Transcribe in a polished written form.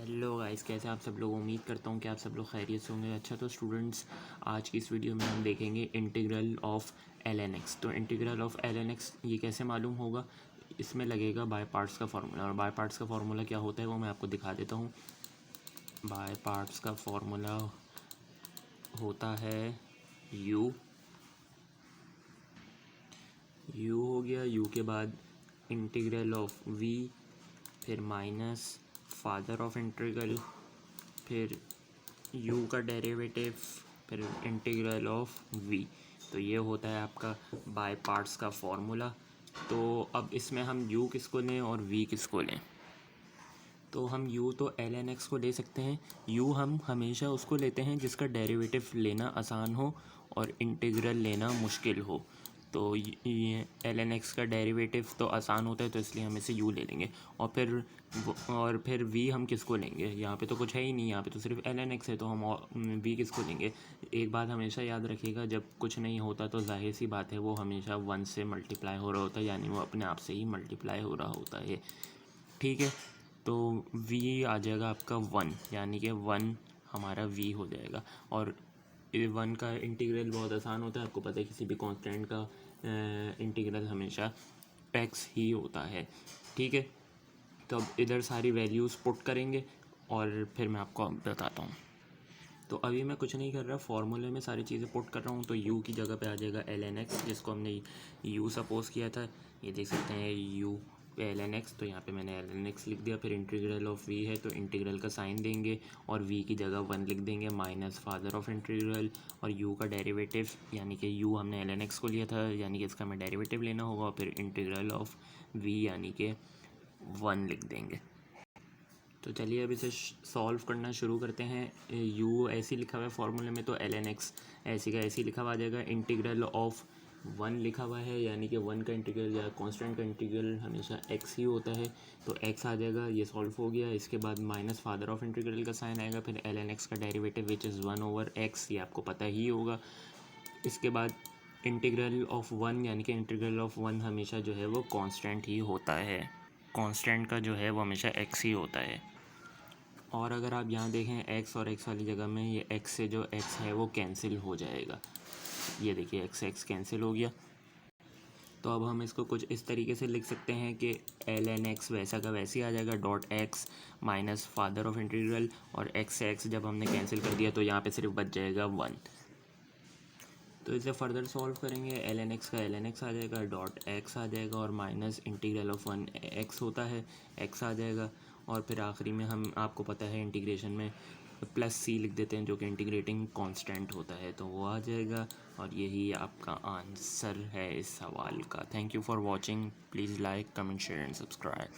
Hello guys, कैसे आप सब लोग। उम्मीद करता हूँ कि आप सब लोग खैरियत से होंगे। अच्छा तो स्टूडेंट्स, आज की इस वीडियो में हम देखेंगे integral of L N X. तो integral of L N X ये कैसे मालूम होगा, इसमें लगेगा बाय पार्ट्स का फार्मूला। और बाय पार्ट्स का फार्मूला क्या होता है वो मैं आपको दिखा देता हूँ। बाय पार्ट्स का फार्मूला होता है यू हो गया, यू के बाद इंटीग्रल ऑफ वी, फिर माइनस फादर ऑफ इंटीग्रल, फिर u का डेरिवेटिव, फिर इंटीग्रल ऑफ v। तो ये होता है आपका बाय पार्ट्स का फॉर्मूला। तो अब इसमें हम u किसको लें और v किसको लें। तो हम u तो एल एन एक्स को ले सकते हैं। u हम हमेशा उसको लेते हैं जिसका डेरिवेटिव लेना आसान हो और इंटीग्रल लेना मुश्किल हो। तो ये एल एन एक्स का डेरिवेटिव तो आसान होता है, तो इसलिए हम इसे u ले लेंगे। और फिर v हम किसको लेंगे, यहाँ पे तो कुछ है ही नहीं, यहाँ पे तो सिर्फ एल एन एक्स है, तो हम v किसको लेंगे। एक बात हमेशा याद रखिएगा, जब कुछ नहीं होता तो जाहिर सी बात है वो हमेशा 1 से मल्टीप्लाई हो रहा होता है, यानी वो अपने आप से ही मल्टीप्लाई हो रहा होता है। ठीक है, तो v आ जाएगा आपका 1, यानी कि 1 हमारा v हो जाएगा। और 1 का इंटीग्रल बहुत आसान होता है, आपको पता है किसी भी कांस्टेंट का इंटीग्रल हमेशा x ही होता है। ठीक है, तो अब इधर सारी वैल्यूज़ पुट करेंगे और फिर मैं आपको बताता हूँ। तो अभी मैं कुछ नहीं कर रहा, फार्मूले में सारी चीज़ें पुट कर रहा हूँ। तो u की जगह पे आ जाएगा एल एन एक्स, जिसको हमने u सपोज़ किया था। ये देख सकते हैं u एल एन एक्स, तो यहाँ पे मैंने एल एन एक्स लिख दिया। फिर इंटीग्रल ऑफ v है, तो इंटीग्रल का साइन देंगे और v की जगह 1 लिख देंगे, माइनस फादर ऑफ इंटीग्रल और u का डेरिवेटिव, यानी कि u हमने एल एन एक्स को लिया था, यानी कि इसका हमें डेरिवेटिव लेना होगा। और फिर इंटीग्रल ऑफ v यानी कि 1 लिख देंगे। तो चलिए अब इसे सॉल्व करना शुरू करते हैं। u ऐसे लिखा हुआ है फॉर्मूले में, तो एल एन एक्स ऐसे का ऐसे लिखा हुआ आ जाएगा। इंटीग्रल ऑफ 1 लिखा हुआ है, यानी कि 1 का इंटीग्रल या कांस्टेंट का इंटीग्रल हमेशा x ही होता है, तो x आ जाएगा। ये सॉल्व हो गया। इसके बाद माइनस फादर ऑफ इंटीग्रल का साइन आएगा, फिर एल एन एक्स का डेरिवेटिव विच इज़ 1/x, ये आपको पता ही होगा। इसके बाद इंटीग्रल ऑफ 1, यानी कि इंटीग्रल ऑफ 1 हमेशा जो है वो कांस्टेंट ही होता है। कांस्टेंट का जो है वो हमेशा x ही होता है। और अगर आप यहाँ देखें x और x वाली जगह में, ये x से जो x है वो कैंसिल हो जाएगा। ये देखिए x कैंसिल हो गया। तो अब हम इसको कुछ इस तरीके से लिख सकते हैं कि एल एन एक्स वैसा का वैसे ही आ जाएगा, dot x minus father of integral, और x जब हमने कैंसिल कर दिया तो यहाँ पे सिर्फ बच जाएगा 1। तो इसे फर्दर सॉल्व करेंगे, एल एन एक्स का एल एन एक्स आ जाएगा, डॉट x आ जाएगा, और माइनस इंटीग्रल ऑफ 1 x होता है, x आ जाएगा। और फिर आखिरी में हम, आपको पता है इंटीग्रेशन में प्लस c लिख देते हैं, जो कि इंटीग्रेटिंग कांस्टेंट होता है, तो वो आ जाएगा। और यही आपका आंसर है इस सवाल का। Thank you for watching. Please like, comment, share and subscribe.